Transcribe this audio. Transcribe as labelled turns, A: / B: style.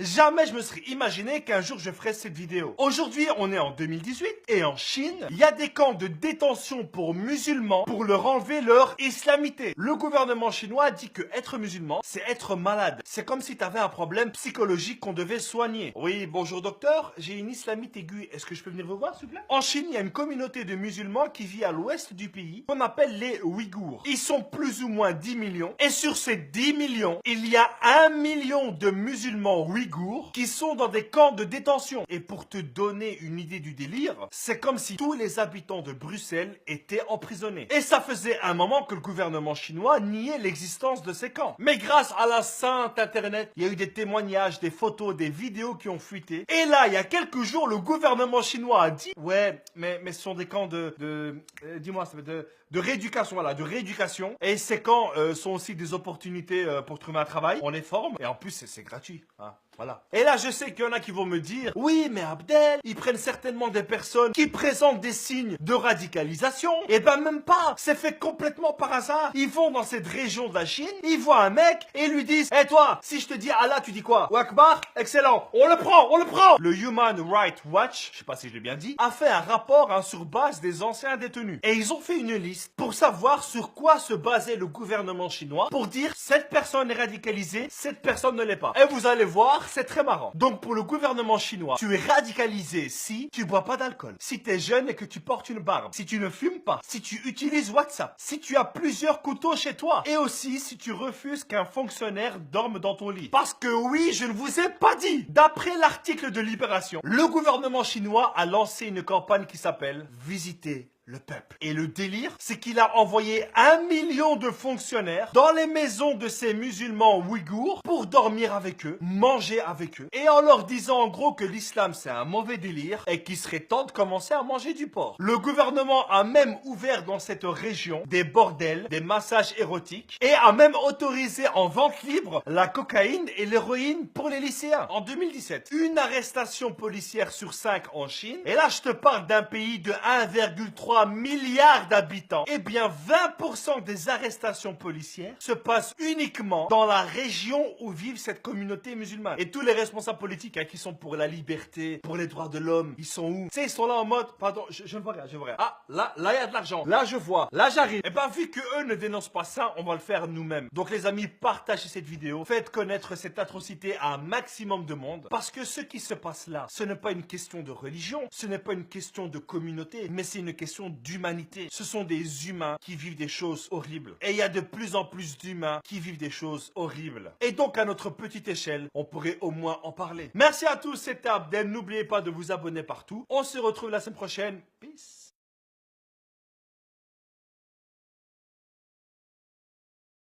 A: Jamais je me serais imaginé qu'un jour je ferais cette vidéo. Aujourd'hui, on est en 2018 et en Chine, il y a des camps de détention pour musulmans pour leur enlever leur islamité. Le gouvernement chinois dit que être musulman, c'est être malade. C'est comme si tu avais un problème psychologique qu'on devait soigner. Oui, bonjour docteur, j'ai une islamite aiguë. Est-ce que je peux venir vous voir, s'il vous plaît? En Chine, il y a une communauté de musulmans qui vit à l'ouest du pays, qu'on appelle les Ouïghours. Ils sont plus ou moins 10 millions. Et sur ces 10 millions, il y a 1 million de musulmans ouïghours qui sont dans des camps de détention. Et pour te donner une idée du délire, c'est comme si tous les habitants de Bruxelles étaient emprisonnés. Et ça faisait un moment que le gouvernement chinois niait l'existence de ces camps. Mais grâce à la sainte internet, il y a eu des témoignages, des photos, des vidéos qui ont fuité. Et là, il y a quelques jours, le gouvernement chinois a dit « Ouais, mais ce sont des camps dis-moi, ça veut de rééducation, voilà, de rééducation. Et ces camps sont aussi des opportunités pour trouver un travail. On les forme et en plus, c'est gratuit. Hein. Voilà. Et là, je sais qu'il y en a qui vont me dire, oui, mais Abdel, ils prennent certainement des personnes qui présentent des signes de radicalisation. Eh ben, même pas. C'est fait complètement par hasard. Ils vont dans cette région de la Chine, ils voient un mec et ils lui disent, hé toi, si je te dis Allah, tu dis quoi? Ou Akbar? Excellent. On le prend, on le prend. Le Human Rights Watch, je sais pas si je l'ai bien dit, a fait un rapport sur base des anciens détenus. Et ils ont fait une liste pour savoir sur quoi se basait le gouvernement chinois pour dire, cette personne est radicalisée, cette personne ne l'est pas. Et vous allez voir, c'est très marrant. Donc pour le gouvernement chinois, tu es radicalisé si tu bois pas d'alcool, si tu es jeune et que tu portes une barbe, si tu ne fumes pas, si tu utilises WhatsApp, si tu as plusieurs couteaux chez toi et aussi si tu refuses qu'un fonctionnaire dorme dans ton lit. Parce que oui, je ne vous ai pas dit. D'après l'article de Libération, le gouvernement chinois a lancé une campagne qui s'appelle « Visiter le peuple ». Et le délire, c'est qu'il a envoyé 1 million de fonctionnaires dans les maisons de ces musulmans ouïghours pour dormir avec eux, manger avec eux, et en leur disant en gros que l'islam c'est un mauvais délire et qu'il serait temps de commencer à manger du porc. Le gouvernement a même ouvert dans cette région des bordels, des massages érotiques, et a même autorisé en vente libre la cocaïne et l'héroïne pour les lycéens. En 2017, une arrestation policière sur 5 en Chine, et là je te parle d'un pays de 1,3 milliards d'habitants, eh bien 20% des arrestations policières se passent uniquement dans la région où vivent cette communauté musulmane. Et tous les responsables politiques qui sont pour la liberté, pour les droits de l'homme, ils sont où? Tu sais, ils sont là en mode, pardon, je ne vois rien, je vois rien. Ah, là, il y a de l'argent. Là, je vois. Là, j'arrive. Et ben, vu que eux ne dénoncent pas ça, on va le faire nous-mêmes. Donc, les amis, partagez cette vidéo. Faites connaître cette atrocité à un maximum de monde. Parce que ce qui se passe là, ce n'est pas une question de religion, ce n'est pas une question de communauté, mais c'est une question d'humanité. Ce sont des humains qui vivent des choses horribles. Et il y a de plus en plus d'humains qui vivent des choses horribles. Et donc, à notre petite échelle, on pourrait au moins en parler. Merci à tous, c'était Abdel. N'oubliez pas de vous abonner partout. On se retrouve la semaine prochaine. Peace.